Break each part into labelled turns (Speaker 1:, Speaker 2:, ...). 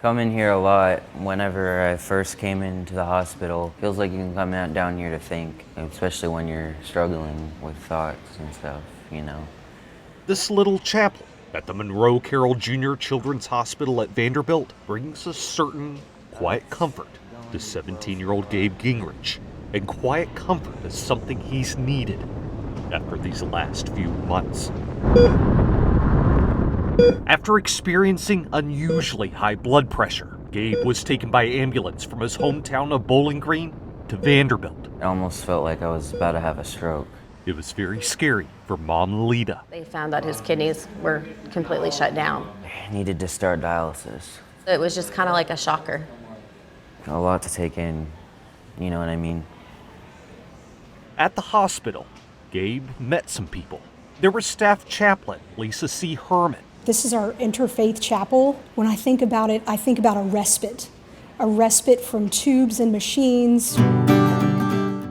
Speaker 1: Come in here a lot. Whenever I first came into the hospital, feels like you can come out down here to think, especially when you're struggling with thoughts and stuff, you know.
Speaker 2: This little chapel at the Monroe Carroll Jr. Children's Hospital at Vanderbilt brings a certain quiet comfort to 17-year-old Gabe Gingrich. And quiet comfort is something he's needed after these last few months. After experiencing unusually high blood pressure, Gabe was taken by ambulance from his hometown of Bowling Green to Vanderbilt.
Speaker 1: I almost felt like I was about to have a stroke.
Speaker 2: It was very scary for Mom Lita.
Speaker 3: They found that his kidneys were completely shut down.
Speaker 1: I needed to start dialysis.
Speaker 3: It was just kind of like a shocker.
Speaker 1: A lot to take in, you know what I mean?
Speaker 2: At the hospital, Gabe met some people. There was staff chaplain Lisa C. Herman.
Speaker 4: This is our interfaith chapel. When I think about it, I think about a respite from tubes and machines.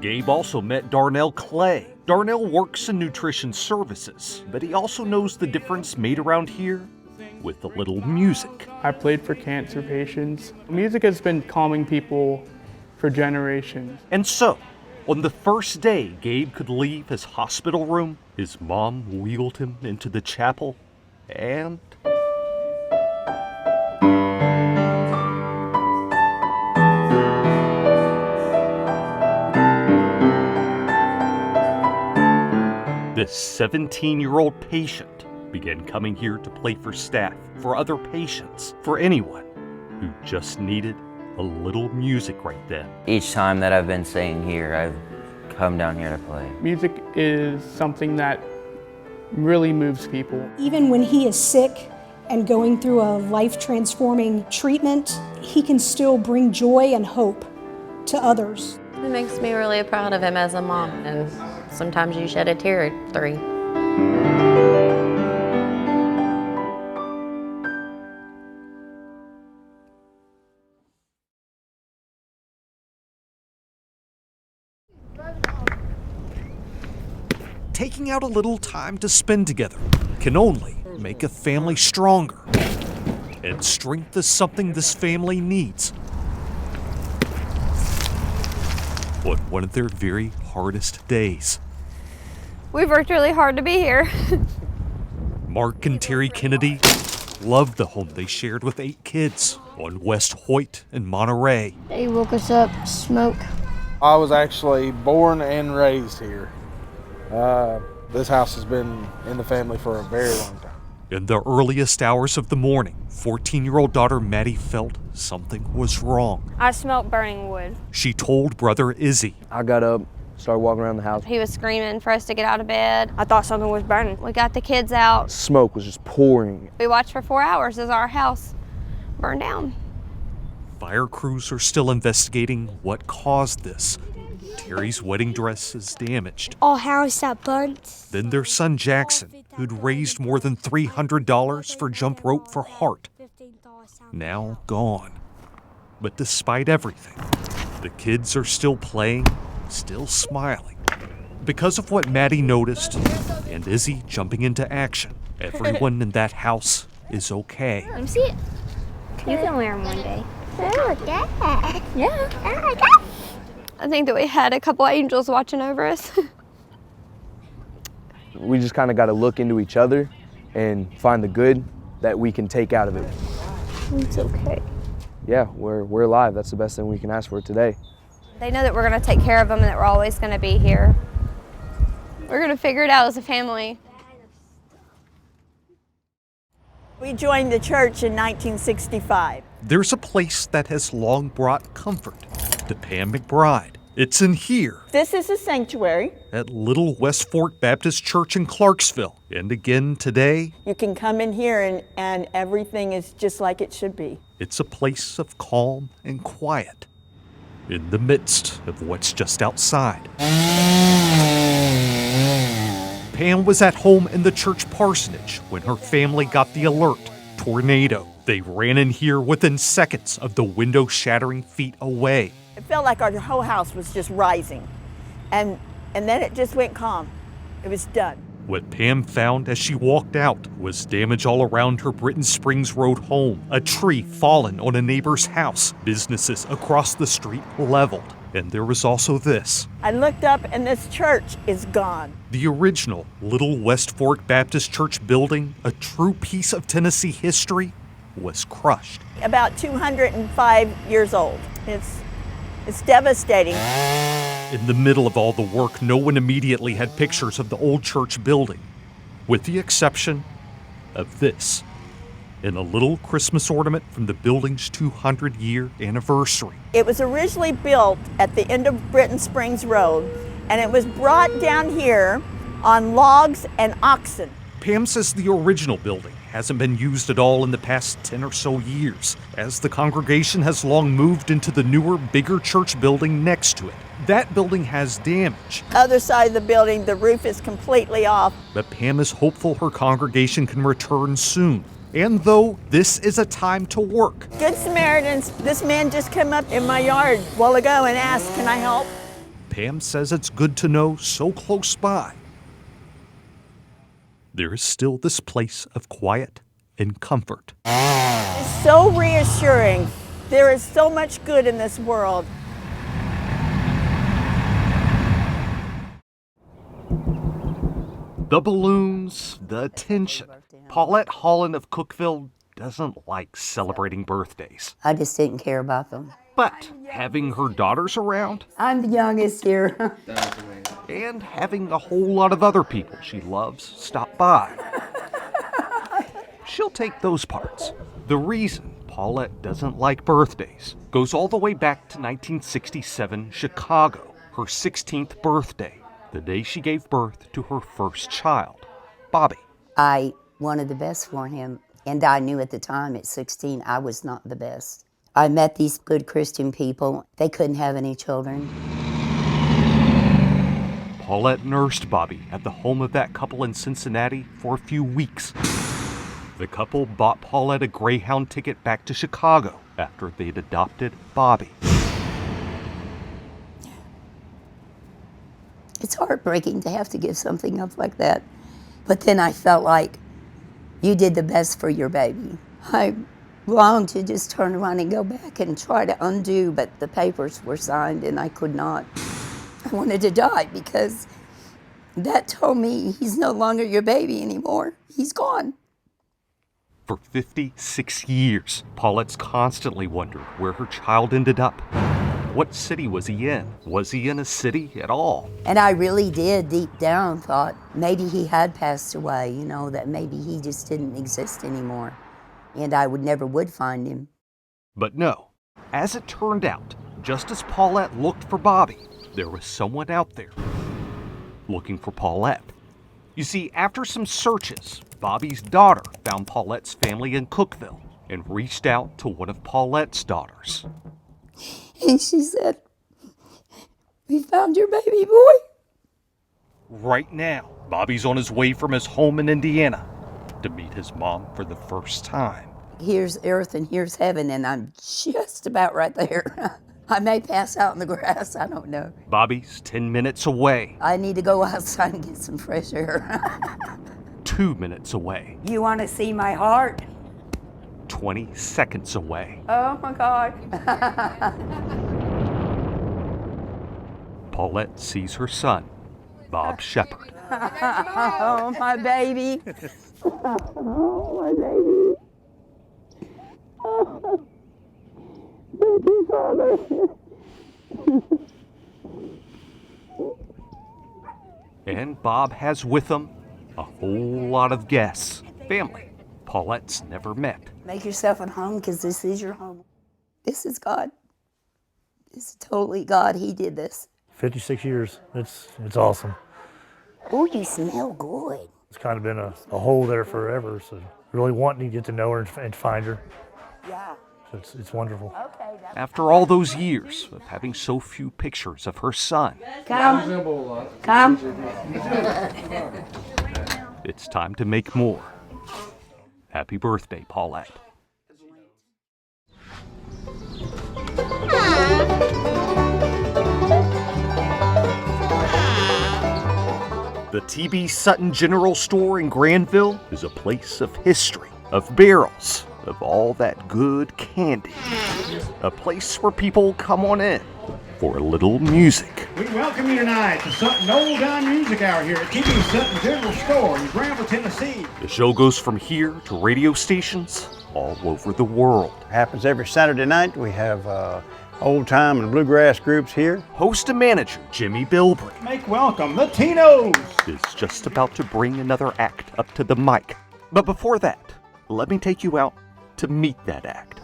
Speaker 2: Gabe also met Darnell Clay. Darnell works in nutrition services, but he also knows the difference made around here with a little music.
Speaker 5: I played for cancer patients. Music has been calming people for generations.
Speaker 2: And so, on the first day Gabe could leave his hospital room, his mom wheeled him into the chapel and... This 17-year-old patient began coming here to play for staff, for other patients, for anyone who just needed a little music right then.
Speaker 1: Each time that I've been staying here, I've come down here to play.
Speaker 5: Music is something that really moves people.
Speaker 4: Even when he is sick and going through a life-transforming treatment, he can still bring joy and hope to others.
Speaker 3: It makes me really proud of him as a mom, and sometimes you shed a tear at 3.
Speaker 2: Taking out a little time to spend together can only make a family stronger. And strength is something this family needs on one of their very hardest days.
Speaker 6: We've worked really hard to be here.
Speaker 2: Mark and Terry Kennedy loved the home they shared with 8 kids on West Hoyt and Monterey.
Speaker 6: They woke us up, smoke.
Speaker 7: I was actually born and raised here. This house has been in the family for a very long time.
Speaker 2: In the earliest hours of the morning, 14-year-old daughter Maddie felt something was wrong.
Speaker 6: I smelled burning wood.
Speaker 2: She told brother Izzy.
Speaker 8: I got up, started walking around the house.
Speaker 6: He was screaming for us to get out of bed. I thought something was burning. We got the kids out.
Speaker 8: Smoke was just pouring.
Speaker 6: We watched for 4 hours as our house burned down.
Speaker 2: Fire crews are still investigating what caused this. Terry's wedding dress is damaged.
Speaker 9: Our house got burnt.
Speaker 2: Then their son Jackson, who'd raised more than $300 for jump rope for Heart, now gone. But despite everything, the kids are still playing, still smiling. Because of what Maddie noticed and Izzy jumping into action, everyone in that house is okay.
Speaker 6: Let me see it. You can wear them one day.
Speaker 9: Oh, Dad.
Speaker 6: Yeah.
Speaker 9: Oh, my God.
Speaker 6: I think that we had a couple angels watching over us.
Speaker 8: We just kind of got to look into each other and find the good that we can take out of it.
Speaker 6: It's okay.
Speaker 8: Yeah, we're alive. That's the best thing we can ask for today.
Speaker 6: They know that we're going to take care of them and that we're always going to be here. We're going to figure it out as a family.
Speaker 10: We joined the church in 1965.
Speaker 2: There's a place that has long brought comfort to Pam McBride. It's in here.
Speaker 10: This is a sanctuary.
Speaker 2: At Little West Fork Baptist Church in Clarksville. And again today,
Speaker 10: You can come in here and everything is just like it should be.
Speaker 2: it's a place of calm and quiet in the midst of what's just outside. Pam was at home in the church parsonage when her family got the alert, tornado. They ran in here within seconds of the window shattering feet away.
Speaker 10: It felt like our whole house was just rising. And then it just went calm. It was done.
Speaker 2: What Pam found as she walked out was damage all around her Britton Springs Road home, a tree fallen on a neighbor's house, businesses across the street leveled. And there was also this.
Speaker 10: I looked up and this church is gone.
Speaker 2: The original Little West Fork Baptist Church building, a true piece of Tennessee history, was crushed.
Speaker 10: About 205 years old. It's devastating.
Speaker 2: In the middle of all the work, no one immediately had pictures of the old church building, with the exception of this, in a little Christmas ornament from the building's 200-year anniversary.
Speaker 10: It was originally built at the end of Britton Springs Road, and it was brought down here on logs and oxen.
Speaker 2: Pam says the original building hasn't been used at all in the past 10 or so years, as the congregation has long moved into the newer, bigger church building next to it. That building has damage.
Speaker 10: Other side of the building, the roof is completely off.
Speaker 2: But Pam is hopeful her congregation can return soon. And though this is a time to work.
Speaker 10: Good Samaritans, this man just came up in my yard a while ago and asked, can I help?
Speaker 2: Pam says it's good to know so close by. There is still this place of quiet and comfort.
Speaker 10: It's so reassuring. There is so much good in this world.
Speaker 2: The balloons, the attention. Paulette Holland of Cookeville doesn't like celebrating birthdays.
Speaker 11: I just didn't care about them.
Speaker 2: But having her daughters around
Speaker 11: I'm the youngest here.
Speaker 2: and having a whole lot of other people she loves stop by, she'll take those parts. The reason Paulette doesn't like birthdays goes all the way back to 1967 Chicago, her 16th birthday, the day she gave birth to her first child, Bobby.
Speaker 11: I wanted the best for him, and I knew at the time at 16 I was not the best. I met these good Christian people. They couldn't have any children.
Speaker 2: Paulette nursed Bobby at the home of that couple in Cincinnati for a few weeks. The couple bought Paulette a Greyhound ticket back to Chicago after they'd adopted Bobby.
Speaker 11: It's heartbreaking to have to give something up like that. But then I felt like you did the best for your baby. I longed to just turn around and go back and try to undo, but the papers were signed and I could not. I wanted to die because that told me he's no longer your baby anymore. He's gone.
Speaker 2: For 56 years, Paulette's constantly wondered where her child ended up. What city was he in? Was he in a city at all?
Speaker 11: And I really did, deep down, thought maybe he had passed away, that maybe he just didn't exist anymore. And I never would find him.
Speaker 2: But no. As it turned out, just as Paulette looked for Bobby, there was someone out there looking for Paulette. You see, after some searches, Bobby's daughter found Paulette's family in Cookeville and reached out to one of Paulette's daughters.
Speaker 11: And she said, "We found your baby boy."
Speaker 2: Right now, Bobby's on his way from his home in Indiana to meet his mom for the first time.
Speaker 11: Here's earth and here's heaven, and I'm just about right there. I may pass out in the grass, I don't know.
Speaker 2: Bobby's 10 minutes away.
Speaker 11: I need to go outside and get some fresh air.
Speaker 2: 2 minutes away.
Speaker 11: You want to see my heart?
Speaker 2: 20 seconds away.
Speaker 11: Oh my God.
Speaker 2: Paulette sees her son, Bob Shepard.
Speaker 11: Oh, my baby. Oh, my baby. Oh. Thank you, Father.
Speaker 2: And Bob has with him a whole lot of guests, family Paulette's never met.
Speaker 11: Make yourself at home because this is your home. This is God. This is totally God. He did this.
Speaker 12: 56 years. It's awesome.
Speaker 11: Oh, you smell good.
Speaker 12: It's kind of been a hole there forever, so really wanting to get to know her and find her.
Speaker 11: Yeah.
Speaker 12: So it's wonderful.
Speaker 11: Okay.
Speaker 2: After all those years of having so few pictures of her son,
Speaker 11: Come. Come.
Speaker 2: it's time to make more. Happy birthday, Paulette. The The T.B. Sutton General Store in Granville is a place of history, of barrels, of all that good candy. A place where people come on in for a little music.
Speaker 13: We welcome you tonight to Sutton Old Time Music Hour here at T.B. Sutton General Store in Granville, Tennessee.
Speaker 2: The show goes from here to radio stations all over the world.
Speaker 13: It happens every Saturday night. We have old time and bluegrass groups here.
Speaker 2: Host and manager Jimmy Bilbrey.
Speaker 13: Make welcome the Tinos.
Speaker 2: Is just about to bring another act up to the mic. But before that, let me take you out to meet that act.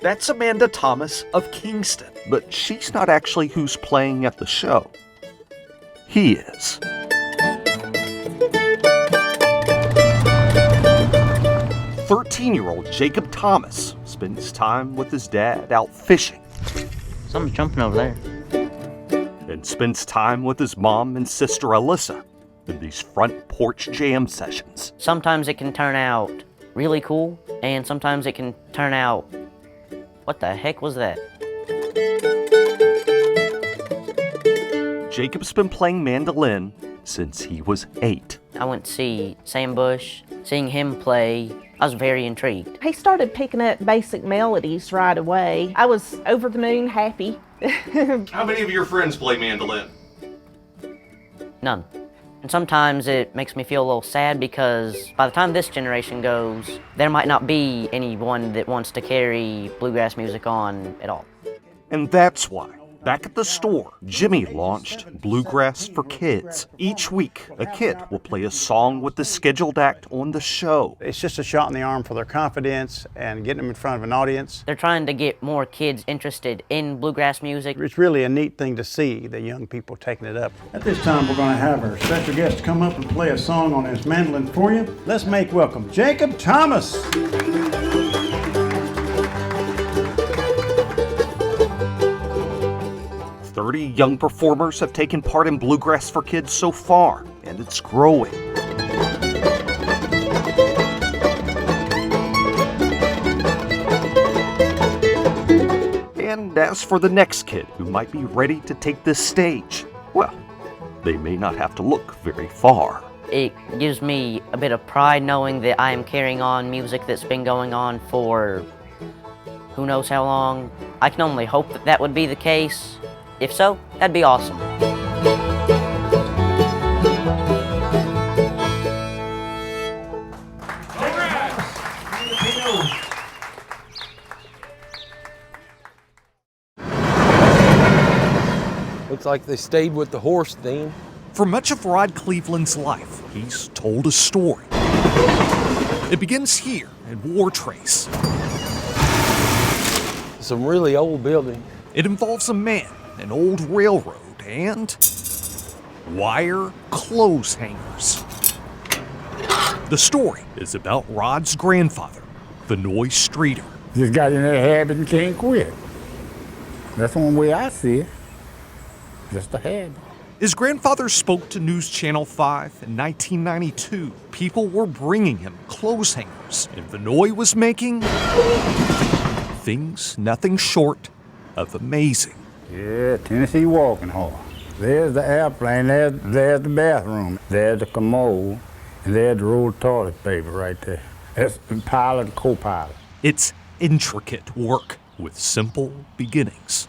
Speaker 2: That's Amanda Thomas of Kingston, but she's not actually who's playing at the show. He is. "13-year-old Jacob Thomas spends time with his dad out fishing.
Speaker 1: Something's jumping over there.
Speaker 2: And spends time with his mom and sister Alyssa in these front porch jam sessions.
Speaker 1: Sometimes it can turn out really cool, and sometimes it can turn out, what the heck was that?
Speaker 2: Jacob's been playing mandolin since he was 8.
Speaker 1: I went to see Sam Bush. Seeing him play, I was very intrigued.
Speaker 14: He started picking up basic melodies right away. I was over the moon happy.
Speaker 2: How many of your friends play mandolin?
Speaker 1: None. And sometimes it makes me feel a little sad because by the time this generation goes, there might not be anyone that wants to carry bluegrass music on at all.
Speaker 2: And that's why, back at the store, Jimmy launched Bluegrass for Kids. Each week, a kid will play a song with the scheduled act on the show.
Speaker 13: It's just a shot in the arm for their confidence and getting them in front of an audience.
Speaker 1: They're trying to get more kids interested in bluegrass music.
Speaker 13: It's really a neat thing to see the young people taking it up. At this time, we're going to have our special guest come up and play a song on his mandolin for you. Let's make welcome Jacob Thomas.
Speaker 2: 30 young performers have taken part in Bluegrass for Kids so far, and it's growing. And as for the next kid who might be ready to take this stage, well, they may not have to look very far.
Speaker 1: It gives me a bit of pride knowing that I am carrying on music that's been going on for who knows how long. I can only hope that that would be the case. If so, that'd be awesome.
Speaker 15: Looks like they stayed with the horse theme.
Speaker 2: For much of Rod Cleveland's life, he's told a story. It begins here at War Trace.
Speaker 15: Some really old buildings.
Speaker 2: It involves a man, an old railroad, and wire clothes hangers. The story is about Rod's grandfather, Vanoy Streeter.
Speaker 16: Just got in that habit and can't quit. That's the one way I see it. Just a habit.
Speaker 2: His grandfather spoke to News Channel 5 in 1992. People were bringing him clothes hangers, and Vanoy was making things nothing short of amazing.
Speaker 16: Yeah, Tennessee walking horse. There's the airplane, there's the bathroom, there's the commode, and there's the roll of toilet paper right there. That's pilot and co-pilot.
Speaker 2: It's intricate work with simple beginnings.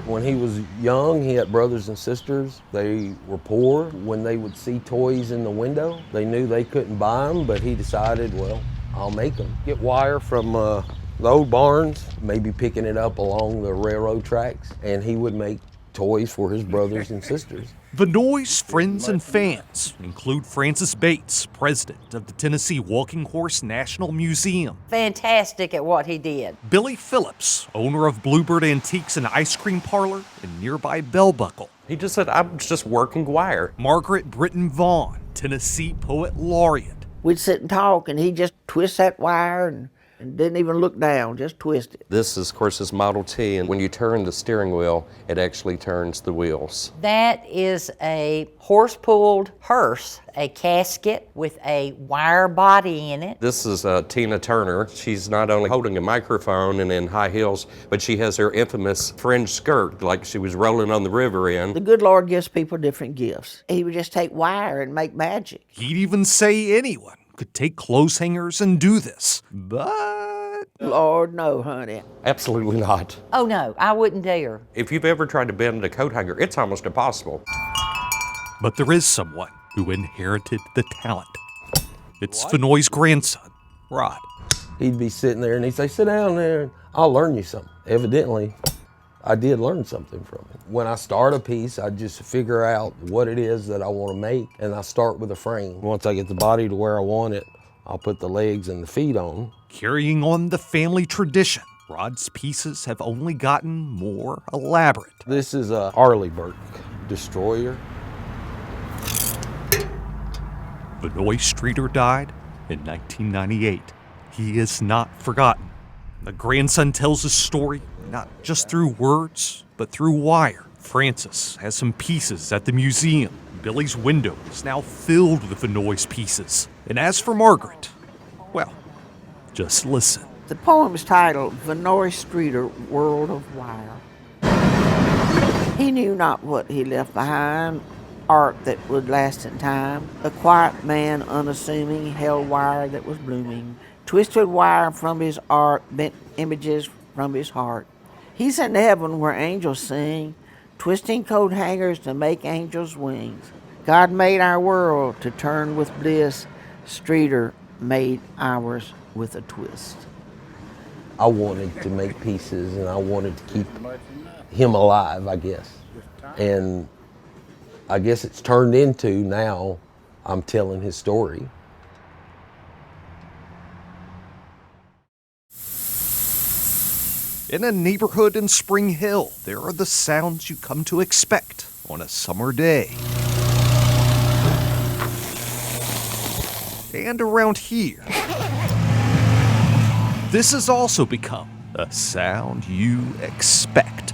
Speaker 15: When he was young, he had brothers and sisters. They were poor. When they would see toys in the window, they knew they couldn't buy them, but he decided, well, I'll make them. Get wire from the old barns, maybe picking it up along the railroad tracks, and he would make toys for his brothers and sisters.
Speaker 2: Vanoy's friends and fans include Francis Bates, president of the Tennessee Walking Horse National Museum.
Speaker 17: Fantastic at what he did.
Speaker 2: Billy Phillips, owner of Bluebird Antiques and Ice Cream Parlor in nearby Bell Buckle.
Speaker 18: He just said, I'm just working wire.
Speaker 2: Margaret Britton Vaughn, Tennessee Poet Laureate.
Speaker 17: We'd sit and talk, and he'd just twist that wire and
Speaker 19: and didn't even look down, just twisted.
Speaker 18: This is, of course, is Model T, and when you turn the steering wheel, it actually turns the wheels.
Speaker 17: That is a horse-pulled hearse, a casket with a wire body in it.
Speaker 18: This is Tina Turner. She's not only holding a microphone and in high heels, but she has her infamous fringe skirt, like she was rolling on the river in.
Speaker 19: The good Lord gives people different gifts. He would just take wire and make magic.
Speaker 2: He'd even say anyone could take clothes hangers and do this, but...
Speaker 19: Lord, no, honey.
Speaker 18: Absolutely not.
Speaker 17: Oh no, I wouldn't dare.
Speaker 18: If you've ever tried to bend a coat hanger, it's almost impossible.
Speaker 2: But there is someone who inherited the talent. It's Fenoy's grandson, Rod.
Speaker 15: He'd be sitting there and he'd say, sit down there and I'll learn you something. Evidently, I did learn something from him. When I start a piece, I just figure out what it is that I want to make, and I start with a frame. Once I get the body to where I want it, I'll put the legs and the feet on.
Speaker 2: Carrying on the family tradition, Rod's pieces have only gotten more elaborate.
Speaker 15: This is a Arleigh destroyer.
Speaker 2: Fenoy Streeter died in 1998. He is not forgotten. The grandson tells his story not just through words, but through wire. Francis has some pieces at the museum. Billy's window is now filled with Fenoy's pieces. And as for Margaret, well, just listen.
Speaker 19: The poem is titled Fenoy Streeter, World of Wire. He knew not what he left behind, art that would last in time. A quiet man, unassuming, held wire that was blooming. Twisted wire from his art, bent images from his heart. He's in heaven where angels sing, twisting coat hangers to make angels' wings. God made our world to turn with bliss. Streeter made ours with a twist.
Speaker 15: I wanted to make pieces and I wanted to keep him alive, I guess. And I guess it's turned into now I'm telling his story.
Speaker 2: In a neighborhood in Spring Hill, there are the sounds you come to expect on a summer day. And around here, this has also become a sound you expect.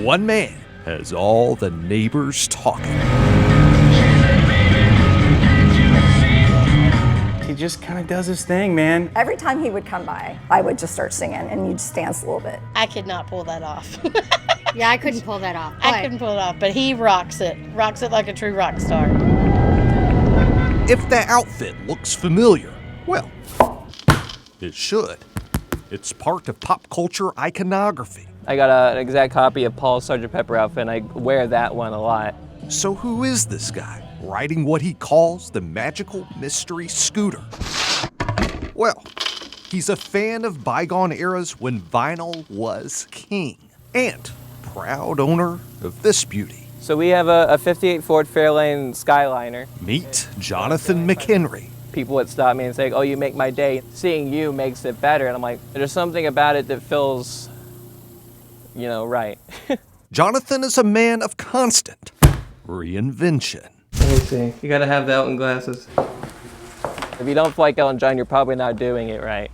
Speaker 2: One man has all the neighbors talking.
Speaker 5: He just kind of does his thing, man.
Speaker 20: Every time he would come by, I would just start singing and you'd just dance a little bit.
Speaker 21: I could not pull that off.
Speaker 22: Yeah, I couldn't pull that off.
Speaker 21: I couldn't pull it off, but he rocks it like a true rock star.
Speaker 2: If the outfit looks familiar, well, it should. It's part of pop culture iconography.
Speaker 23: I got an exact copy of Paul's Sgt. Pepper outfit, and I wear that one a lot.
Speaker 2: So who is this guy, riding what he calls the magical mystery scooter? Well, he's a fan of bygone eras when vinyl was king, and proud owner of this beauty.
Speaker 23: So we have a 58 Ford Fairlane Skyliner.
Speaker 2: Meet Jonathan McHenry.
Speaker 23: People would stop me and say, oh, you make my day. Seeing you makes it better. And I'm like, there's something about it that feels, right.
Speaker 2: Jonathan is a man of constant reinvention.
Speaker 23: Let me see. You gotta have the Elton glasses. If you don't like Elton John, you're probably not doing it right.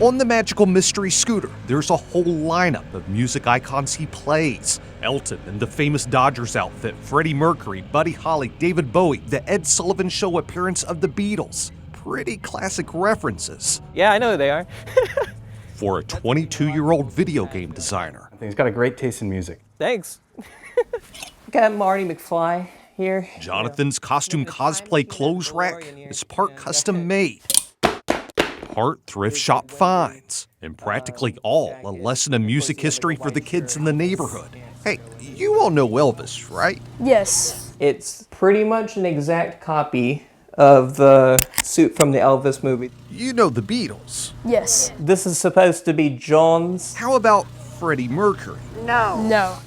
Speaker 2: On the magical mystery scooter, there's a whole lineup of music icons he plays. Elton in the famous Dodgers outfit, Freddie Mercury, Buddy Holly, David Bowie, the Ed Sullivan Show appearance of the Beatles. Pretty classic references.
Speaker 23: Yeah, I know who they are.
Speaker 2: For a 22-year-old video game designer.
Speaker 5: I think he's got a great taste in music.
Speaker 23: Thanks. Got Marty McFly here.
Speaker 2: Jonathan's costume cosplay clothes rack is part custom made, part thrift shop finds, and practically all a lesson in music history for the kids in the neighborhood. Hey, you all know Elvis, right?
Speaker 22: Yes.
Speaker 23: It's pretty much an exact copy of the suit from the Elvis movie.
Speaker 2: You know the Beatles.
Speaker 22: Yes.
Speaker 23: This is supposed to be John's.
Speaker 2: How about Freddie Mercury?
Speaker 22: No. No.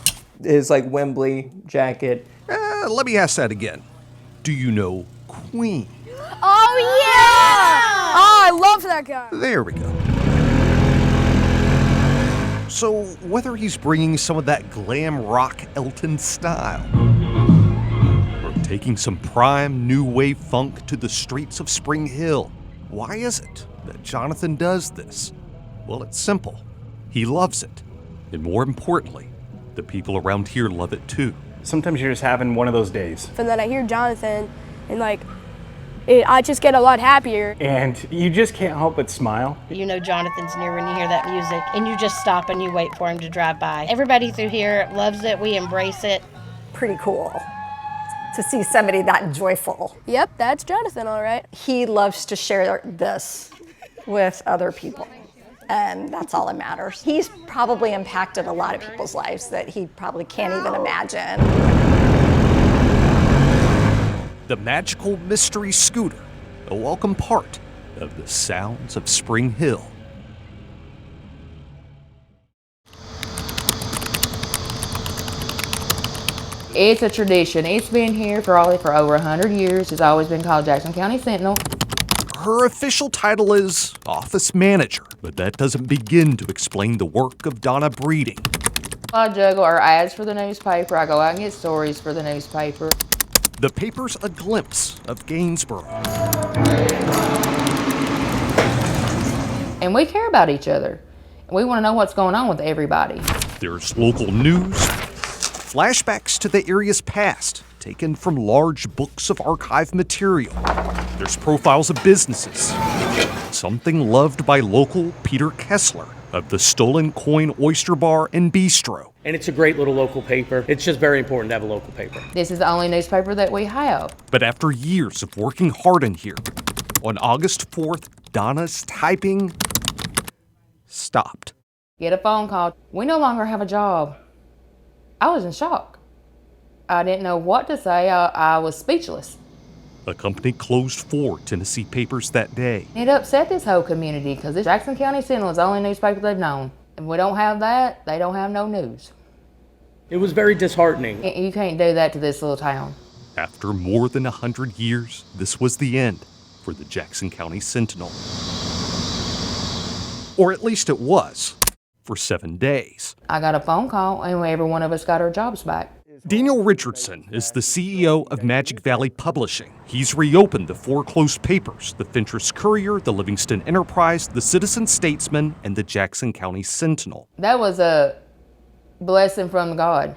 Speaker 23: His Wembley jacket.
Speaker 2: Let me ask that again. Do you know Queen?
Speaker 22: Oh, yeah! Oh, I love that guy.
Speaker 2: There we go. So whether he's bringing some of that glam rock Elton style, or taking some prime new wave funk to the streets of Spring Hill. Why is it that Jonathan does this? Well, it's simple. He loves it. And more importantly, the people around here love it too.
Speaker 3: Sometimes you're just having one of those days.
Speaker 22: And then I hear Jonathan, and I just get a lot happier.
Speaker 3: And you just can't help but smile.
Speaker 21: You know Jonathan's near when you hear that music, and you just stop and you wait for him to drive by. Everybody through here loves it. We embrace it.
Speaker 20: Pretty cool to see somebody that joyful.
Speaker 22: Yep, that's Jonathan, all right.
Speaker 20: He loves to share this with other people, and that's all that matters. He's probably impacted a lot of people's lives that he probably can't even imagine.
Speaker 2: The magical mystery scooter, a welcome part of the sounds of Spring Hill.
Speaker 4: It's a tradition. It's been here probably for over 100 years. It's always been called Jackson County Sentinel.
Speaker 2: Her official title is office manager, but that doesn't begin to explain the work of Donna Breeding.
Speaker 4: I juggle our ads for the newspaper. I go out and get stories for the newspaper.
Speaker 2: The paper's a glimpse of Gainsborough.
Speaker 4: And we care about each other. We want to know what's going on with everybody.
Speaker 2: There's local news, flashbacks to the area's past, taken from large books of archive material. There's profiles of businesses, something loved by local Peter Kessler of the Stolen Coin Oyster Bar and Bistro.
Speaker 7: And it's a great little local paper. It's just very important to have a local paper.
Speaker 4: This is the only newspaper that we have.
Speaker 2: But after years of working hard in here, on August 4th, Donna's typing stopped.
Speaker 4: Get a phone call. We no longer have a job. I was in shock. I didn't know what to say. I was speechless.
Speaker 2: The company closed 4 Tennessee papers that day.
Speaker 4: It upset this whole community because this Jackson County Sentinel is the only newspaper they've known. If we don't have that, they don't have no news.
Speaker 7: It was very disheartening.
Speaker 4: You can't do that to this little town.
Speaker 2: After more than 100 years, this was the end for the Jackson County Sentinel. Or at least it was, for 7 days.
Speaker 4: I got a phone call and every one of us got our jobs back.
Speaker 2: Daniel Richardson is the CEO of Magic Valley Publishing. He's reopened the 4 closed papers, the Fentress Courier, the Livingston Enterprise, the Citizen Statesman, and the Jackson County Sentinel.
Speaker 4: That was a blessing from God.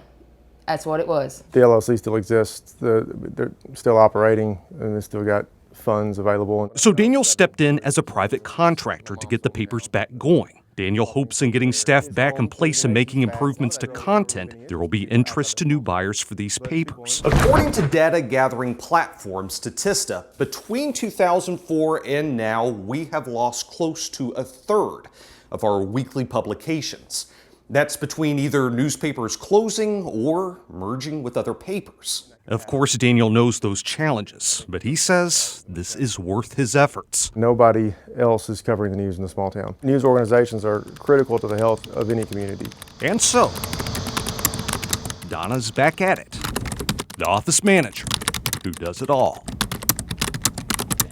Speaker 4: That's what it was.
Speaker 8: The LLC still exists, they're still operating, and they still got funds available.
Speaker 2: So Daniel stepped in as a private contractor to get the papers back going. Daniel hopes in getting staff back in place and making improvements to content, there will be interest to new buyers for these papers.
Speaker 24: According to data gathering platform Statista, between 2004 and now, we have lost close to a third of our weekly publications. That's between either newspapers closing or merging with other papers.
Speaker 2: Of course, Daniel knows those challenges, but he says this is worth his efforts.
Speaker 8: Nobody else is covering the news in the small town. News organizations are critical to the health of any community.
Speaker 2: And so, Donna's back at it. The office manager, who does it all.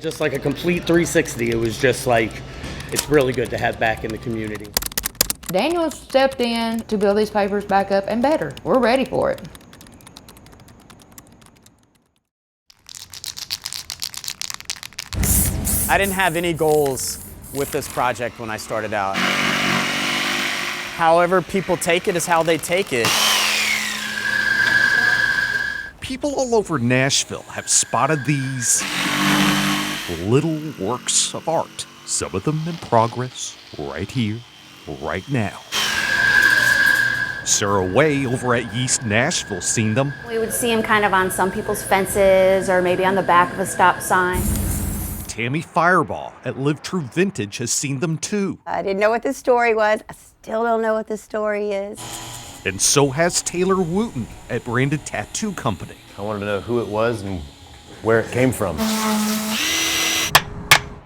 Speaker 7: Just like a complete 360. It was just like, it's really good to have back in the community.
Speaker 4: Daniel stepped in to build these papers back up and better. We're ready for it.
Speaker 25: I didn't have any goals with this project when I started out. However people take it is how they take it.
Speaker 2: People all over Nashville have spotted these little works of art, some of them in progress right here, right now. Sarah Way over at East Nashville seen them.
Speaker 26: We would see them kind of on some people's fences or maybe on the back of a stop sign.
Speaker 2: Tammy Fireball at Live True Vintage has seen them too.
Speaker 27: I didn't know what the story was. I still don't know what the story is.
Speaker 2: And so has Taylor Wooten at Branded Tattoo Company.
Speaker 28: I wanted to know who it was and where it came from.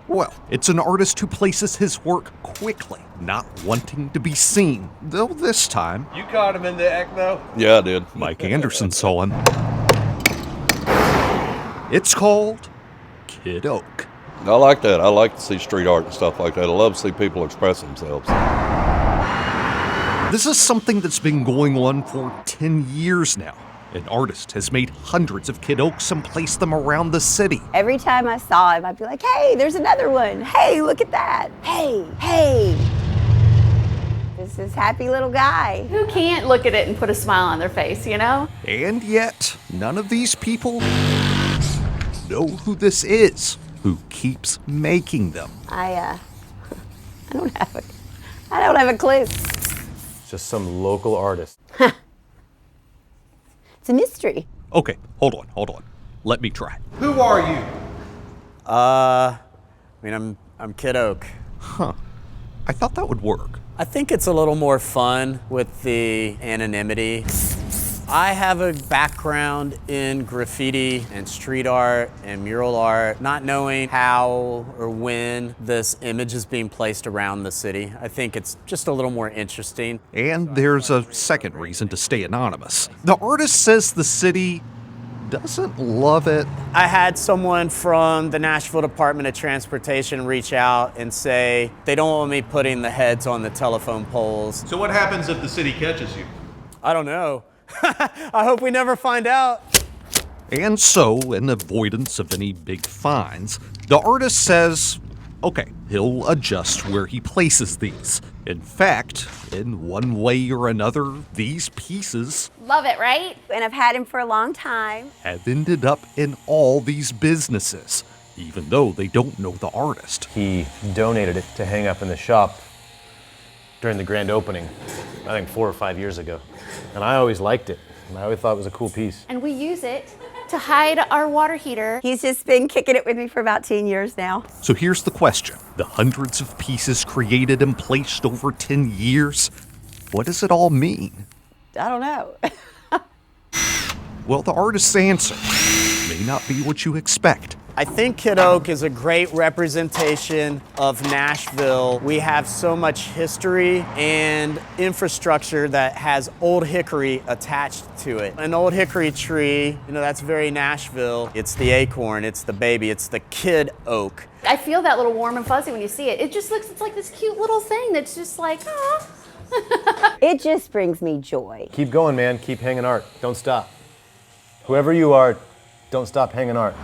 Speaker 2: Well, it's an artist who places his work quickly, not wanting to be seen. Though this time...
Speaker 28: You caught him in the act, though?
Speaker 18: Yeah, I did.
Speaker 2: Mike Anderson saw him. It's called Kid Oak.
Speaker 18: I like that. I like to see street art and stuff like that. I love to see people express themselves.
Speaker 2: This is something that's been going on for 10 years now. An artist has made hundreds of kid oaks and placed them around the city.
Speaker 27: Every time I saw him, I'd be like, hey, there's another one. Hey, look at that. Hey, hey. This is happy little guy.
Speaker 26: Who can't look at it and put a smile on their face, you know?
Speaker 2: And yet, none of these people know who this is, who keeps making them.
Speaker 27: I don't have a clue.
Speaker 28: It's just some local artist.
Speaker 27: It's a mystery.
Speaker 2: Okay, hold on. Let me try.
Speaker 28: Who are you?
Speaker 25: I'm Kid Oak.
Speaker 2: Huh. I thought that would work.
Speaker 25: I think it's a little more fun with the anonymity. I have a background in graffiti and street art and mural art, not knowing how or when this image is being placed around the city. I think it's just a little more interesting.
Speaker 2: And there's a second reason to stay anonymous. The artist says the city doesn't love it.
Speaker 25: I had someone from the Nashville Department of Transportation reach out and say they don't want me putting the heads on the telephone poles.
Speaker 28: So what happens if the city catches you?
Speaker 25: I don't know. I hope we never find out.
Speaker 2: And so, in avoidance of any big fines, the artist says, okay, he'll adjust where he places these. In fact, in one way or another, these pieces
Speaker 27: Love it, right? And I've had him for a long time.
Speaker 2: have ended up in all these businesses, even though they don't know the artist.
Speaker 28: He donated it to hang up in the shop during the grand opening, I think 4 or 5 years ago. And I always liked it. And I always thought it was a cool piece.
Speaker 26: And we use it to hide our water heater.
Speaker 27: He's just been kicking it with me for about 10 years now.
Speaker 2: So here's the question. The hundreds of pieces created and placed over 10 years, what does it all mean?
Speaker 27: I don't know.
Speaker 2: Well, the artist's answer may not be what you expect.
Speaker 25: I think Kid Oak is a great representation of Nashville. We have so much history and infrastructure that has old hickory attached to it. An old hickory tree, that's very Nashville. It's the acorn, it's the baby, it's the Kid Oak.
Speaker 26: I feel that little warm and fuzzy when you see it. It just looks, it's like this cute little thing that's just like, ah.
Speaker 27: It just brings me joy.
Speaker 28: Keep going, man. Keep hanging art. Don't stop. Whoever you are, don't stop hanging art.